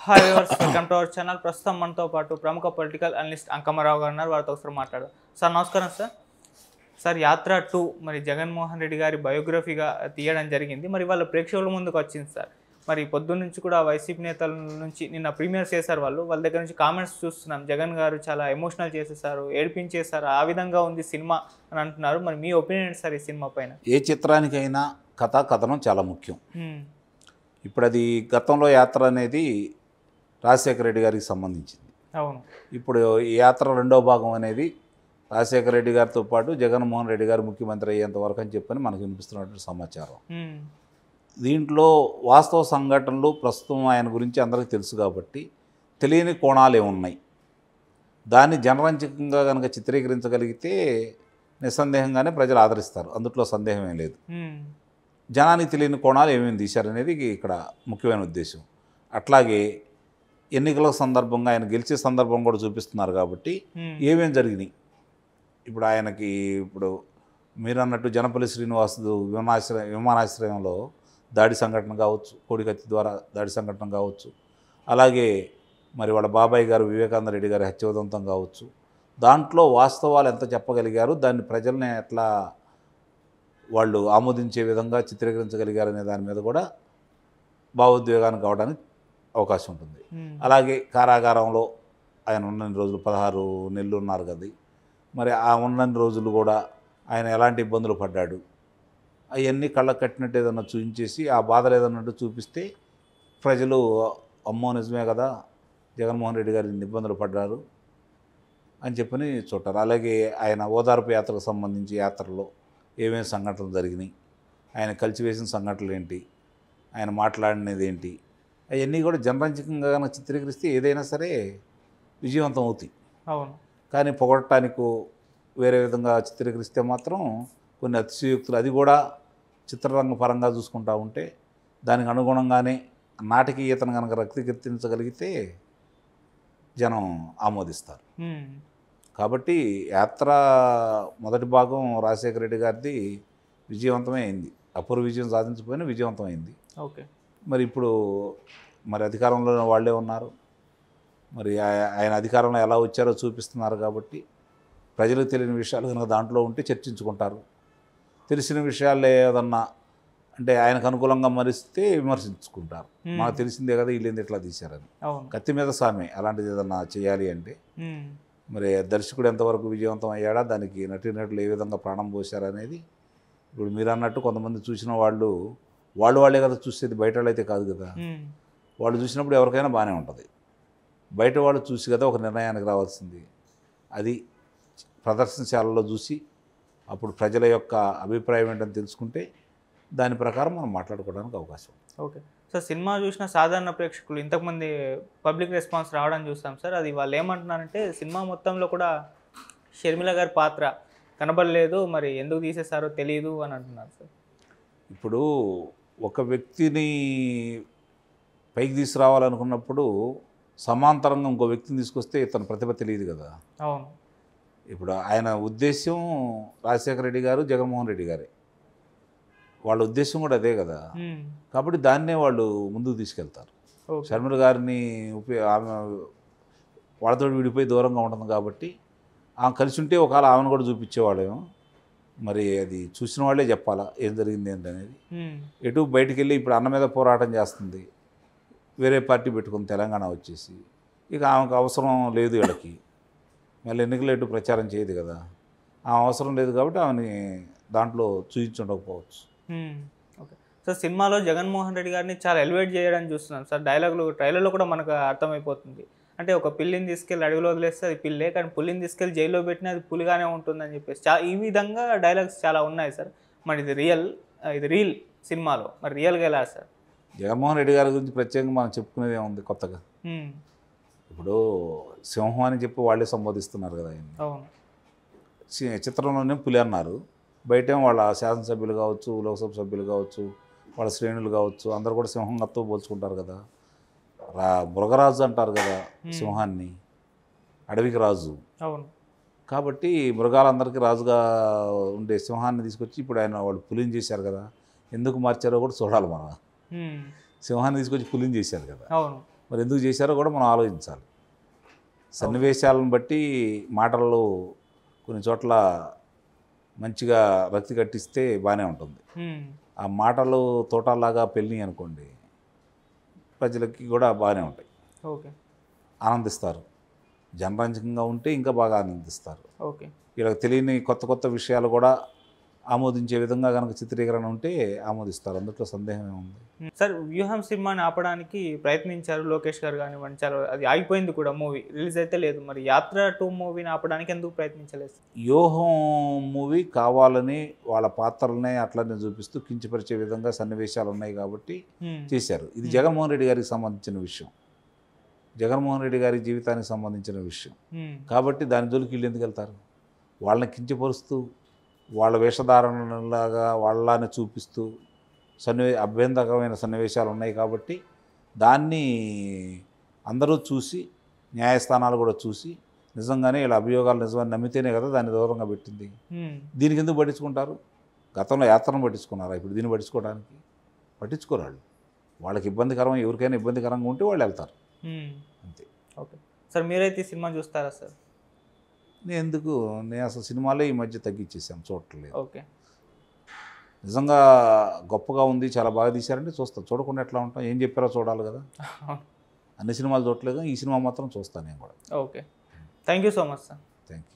Hi viewers, welcome to our channel. ప్రస్తుతం మనతో పాటు ప్రముఖ పొలిటికల్ అనలిస్ట్ అంకమ్మరావు గారు ఉన్నారు. వారితో ఒకసారి మాట్లాడదాం. సార్ నమస్కారం సార్. సార్ యాత్ర 2 మరి జగన్మోహన్ రెడ్డి గారి బయోగ్రఫీగా తీయడం జరిగింది. మరి వాళ్ళ ప్రేక్షకుల ముందుకు వచ్చింది సార్. మరి పొద్దున్న నుంచి కూడా వైసీపీ నేతల నుంచి నిన్న ప్రీమియర్ చేశారు. వాళ్ళ దగ్గర నుంచి కామెంట్స్ చూస్తున్నాం. జగన్ గారు చాలా ఎమోషనల్ చేసేసారు, ఏడిపించేశారు, ఆ విధంగా ఉంది సినిమా అని అంటున్నారు. మరి మీ ఒపీనియన్ సార్ ఈ సినిమా పైన? ఏ చిత్రానికైనా కథనం చాలా ముఖ్యం. ఇప్పుడు అది గతంలో యాత్ర అనేది రాజశేఖర రెడ్డి గారికి సంబంధించింది. అవును. ఇప్పుడు ఈ యాత్ర రెండో భాగం అనేది రాజశేఖర రెడ్డి గారితో పాటు జగన్మోహన్ రెడ్డి గారు ముఖ్యమంత్రి అయ్యేంత వరకు అని చెప్పని మనకు వినిపిస్తున్నటువంటి సమాచారం. దీంట్లో వాస్తవ సంఘటనలు ప్రస్తుతం ఆయన గురించి అందరికీ తెలుసు కాబట్టి తెలియని కోణాలు ఏమున్నాయి, దాన్ని జనరంజకంగా కనుక చిత్రీకరించగలిగితే నిస్సందేహంగానే ప్రజలు ఆదరిస్తారు, అందుట్లో సందేహమే లేదు. జనానికి తెలియని కోణాలు ఏమేమి తీశారనేది ఇక్కడ ముఖ్యమైన ఉద్దేశం. అట్లాగే ఎన్నికల సందర్భంగా ఆయన గెలిచే సందర్భం కూడా చూపిస్తున్నారు కాబట్టి ఏమేమి జరిగినాయి. ఇప్పుడు ఆయనకి మీరు అన్నట్టు జనపల్లి శ్రీనివాసుడు విమానాశ్రయంలో దాడి సంఘటన కావచ్చు, కోడికత్తి ద్వారా దాడి సంఘటన కావచ్చు, అలాగే మరి వాళ్ళ బాబాయ్ గారు వివేకానంద రెడ్డి గారి హత్యోదంతం కావచ్చు, దాంట్లో వాస్తవాలు ఎంత చెప్పగలిగారు, దాన్ని ప్రజల్ని ఎట్లా వాళ్ళు ఆమోదించే విధంగా చిత్రీకరించగలిగారనే దాని మీద కూడా భావోద్వేగానికి కావడానికి అవకాశం ఉంటుంది. అలాగే కారాగారంలో ఆయన ఉన్నన్ని రోజులు 16 నెలలు ఉన్నారు కదా, మరి ఆ ఉన్నన్ని రోజులు కూడా ఆయన ఎలాంటి ఇబ్బందులు పడ్డాడు, అవన్నీ కళ్ళకు కట్టినట్టు ఏదన్నా చూపించేసి ఆ బాధలు ఏదన్నట్టు చూపిస్తే ప్రజలు అమ్మో నిజమే కదా జగన్మోహన్ రెడ్డి గారు ఇన్ని ఇబ్బందులు పడ్డారు అని చెప్పని చూడారు. అలాగే ఆయన ఓదార్పు యాత్రకు సంబంధించి యాత్రలో ఏమేమి సంఘటనలు జరిగినాయి, ఆయన కలిసివేసిన సంఘటనలు ఏంటి, ఆయన మాట్లాడినది ఏంటి, అవన్నీ కూడా జనరంజకంగా కనుక చిత్రీకరిస్తే ఏదైనా సరే విజయవంతం అవుతాయి. అవును. కానీ పొగడటానికో వేరే విధంగా చిత్రీకరిస్తే మాత్రం కొన్ని అతిశయోక్తులు, అది కూడా చిత్రరంగ పరంగా చూసుకుంటా ఉంటే దానికి అనుగుణంగానే నాటకీయతను కనుక రక్తీకరించగలిగితే జనం ఆమోదిస్తారు. కాబట్టి యాత్ర మొదటి భాగం రాజశేఖర రెడ్డి గారిది విజయవంతమే అయింది, అపూర్వ విజయం సాధించకపోయినా విజయవంతమైంది. ఓకే. మరి ఇప్పుడు అధికారంలో వాళ్ళే ఉన్నారు, మరి ఆయన అధికారంలో ఎలా వచ్చారో చూపిస్తున్నారు కాబట్టి ప్రజలకు తెలియని విషయాలు కనుక దాంట్లో ఉంటే చర్చించుకుంటారు. తెలిసిన విషయాలు ఏదన్నా అంటే ఆయనకు అనుకూలంగా మరిస్తే విమర్శించుకుంటారు. మనకు తెలిసిందే కదా వీళ్ళేంది ఎట్లా తీశారని. కత్తి మీద సామే అలాంటిది ఏదన్నా చేయాలి అంటే మరి దర్శకుడు ఎంతవరకు విజయవంతం అయ్యాడా, దానికి నటీనటులు ఏ విధంగా ప్రాణం పోశారనేది. ఇప్పుడు మీరు అన్నట్టు కొంతమంది చూసిన వాళ్ళే కదా చూసేది, బయట వాళ్ళు అయితే కాదు కదా. వాళ్ళు చూసినప్పుడు ఎవరికైనా బాగానే ఉంటుంది, బయట వాళ్ళు చూసి కదా ఒక నిర్ణయానికి రావాల్సింది. అది ప్రదర్శనశాలలో చూసి అప్పుడు ప్రజల యొక్క అభిప్రాయం ఏంటని తెలుసుకుంటే దాని ప్రకారం మనం మాట్లాడుకోవడానికి అవకాశం. Okay sir. సినిమా చూసిన సాధారణ ప్రేక్షకులు ఇంతకుమంది పబ్లిక్ రెస్పాన్స్ రావడం చూస్తాం సార్. అది వాళ్ళు ఏమంటున్నారంటే సినిమా మొత్తంలో కూడా షర్మిల గారి పాత్ర కనబడలేదు, మరి ఎందుకు తీసేశారో తెలియదు అని అంటున్నారు సార్. ఇప్పుడు ఒక వ్యక్తిని పైకి తీసుకురావాలనుకున్నప్పుడు సమాంతరంగా ఇంకో వ్యక్తిని తీసుకొస్తే ఇతని ప్రతిభ తెలియదు కదా. అవును. ఇప్పుడు ఆయన ఉద్దేశం రాజశేఖర రెడ్డి గారు, జగన్మోహన్ రెడ్డి గారే, వాళ్ళ ఉద్దేశం కూడా అదే కదా. కాబట్టి దాన్నే వాళ్ళు ముందుకు తీసుకెళ్తారు. షర్మిల గారిని ఆమె వాళ్ళతో విడిపోయి దూరంగా ఉంటుంది కాబట్టి ఆమె కలిసి ఉంటే ఒకవేళ ఆమెను కూడా చూపించేవాళ్ళేమో. మరి అది చూసిన వాళ్ళే చెప్పాలా ఏం జరిగింది ఏంటనేది. ఎటు బయటికి వెళ్ళి ఇప్పుడు అన్న మీద పోరాటం చేస్తుంది, వేరే పార్టీ పెట్టుకుని తెలంగాణ వచ్చేసి, ఇక ఆమెకు అవసరం లేదు వీళ్ళకి, మళ్ళీ ఎన్నికలు ఎటు ప్రచారం చేయదు కదా, ఆమె అవసరం లేదు కాబట్టి ఆమెని దాంట్లో చూపించుండకపోవచ్చు. Okay sir. సినిమాలో జగన్మోహన్ రెడ్డి గారిని చాలా ఎలివేట్ చేయడం చూస్తున్నాం సార్. డైలాగులు ట్రైలర్లో కూడా మనకు అర్థమైపోతుంది. అంటే ఒక పిల్లిని తీసుకెళ్ళి అడవిలో వదిలేస్తే అది పిల్లే, కానీ పులిని తీసుకెళ్ళి జైల్లో పెట్టినా అది పులిగానే ఉంటుందని చెప్పేసి ఈ విధంగా డైలాగ్స్ చాలా ఉన్నాయి సార్. మరి ఇది రీల్ సినిమాలో మరి రియల్గా ఎలా సార్? జగన్మోహన్ రెడ్డి గారి గురించి ప్రత్యేకంగా మనం చెప్పుకునేది ఏముంది కొత్తగా? ఇప్పుడు సింహం అని చెప్పి వాళ్ళే సంబోధిస్తున్నారు కదా ఆయన. అవును. చిత్రంలోనే పులి అన్నారు, బయట వాళ్ళ శాసనసభ్యులు కావచ్చు, లోక్సభ సభ్యులు కావచ్చు, వాళ్ళ శ్రేణులు కావచ్చు, అందరూ కూడా సింహంతో పోల్చుకుంటారు కదా. మృగరాజు అంటారు కదా సింహాన్ని, అడవికి రాజు. అవును. కాబట్టి మృగాలందరికీ రాజుగా ఉండే సింహాన్ని తీసుకొచ్చి ఇప్పుడు ఆయన వాళ్ళు పులిని చేశారు కదా, ఎందుకు మార్చారో కూడా చూడాలి మనం. సింహాన్ని తీసుకొచ్చి పులిని చేశారు కదా, అవును. మరి ఎందుకు చేశారో కూడా మనం ఆలోచించాలి. సన్నివేశాలను బట్టి మాటలు కొన్ని చోట్ల మంచిగా రక్తి కట్టిస్తే బాగానే ఉంటుంది. ఆ మాటలు తోటలాగా పెళ్ళి అనుకోండి, ప్రజలకి కూడా బాగానే ఉంటాయి, ఓకే ఆనందిస్తారు. జనరంజకంగా ఉంటే ఇంకా బాగా ఆనందిస్తారు. ఓకే వీళ్ళకి తెలియని కొత్త కొత్త విషయాలు కూడా ఆమోదించే విధంగా కనుక చిత్రీకరణ ఉంటే ఆమోదిస్తారు, అందులో సందేహం ఏముంది. సార్ వ్యూహం సినిమాని ఆపడానికి ప్రయత్నించారు లోకేష్ గారు కానివ్వండి, చాలా అది ఆగిపోయింది కూడా, మూవీ రిలీజ్ అయితే లేదు. మరి యాత్ర 2 మూవీని ఆపడానికి ఎందుకు ప్రయత్నించలేదు? వ్యూహం మూవీ కావాలని వాళ్ళ పాత్రలనే అట్లనే చూపిస్తూ కించపరిచే విధంగా సన్నివేశాలు ఉన్నాయి కాబట్టి చేశారు. ఇది జగన్మోహన్ రెడ్డి గారికి సంబంధించిన విషయం, జగన్మోహన్ రెడ్డి గారి జీవితానికి సంబంధించిన విషయం కాబట్టి దాని జోలికి వీళ్ళు ఎందుకు వెళ్తారు? వాళ్ళని కించపరుస్తూ వాళ్ళ వేషధారణలాగా వాళ్ళని చూపిస్తూ అభ్యంతరకమైన సన్నివేశాలు ఉన్నాయి కాబట్టి దాన్ని అందరూ చూసి, న్యాయస్థానాలు కూడా చూసి నిజంగానే ఇలా అభియోగాలు నిజమని నమ్మితేనే కదా దాన్ని దూరంగా పెట్టింది. దీనికి ఎందుకు పట్టించుకుంటారు? గతంలో యాత్రను పట్టించుకున్నారా? ఇప్పుడు దీన్ని పట్టించుకోవడానికి పట్టించుకోరాళ్ళు. వాళ్ళకి ఇబ్బందికరం, ఎవరికైనా ఇబ్బందికరంగా ఉంటే వాళ్ళు వెళ్తారు అంతే. ఓకే సార్, మీరైతే ఈ సినిమా చూస్తారా సార్? నేను అసలు సినిమాలే ఈ మధ్య తగ్గించేసాను, చూడట్లేదు. ఓకే, నిజంగా గొప్పగా ఉంది, చాలా బాగా తీశారంటే చూస్తాను, చూడకుండా ఎట్లా ఉంటాం? ఏం చెప్పారో చూడాలి కదా. అన్ని సినిమాలు చూడట్లేదు, ఈ సినిమా మాత్రం చూస్తాను నేను కూడా. Okay, thank you so much sir. Thank you.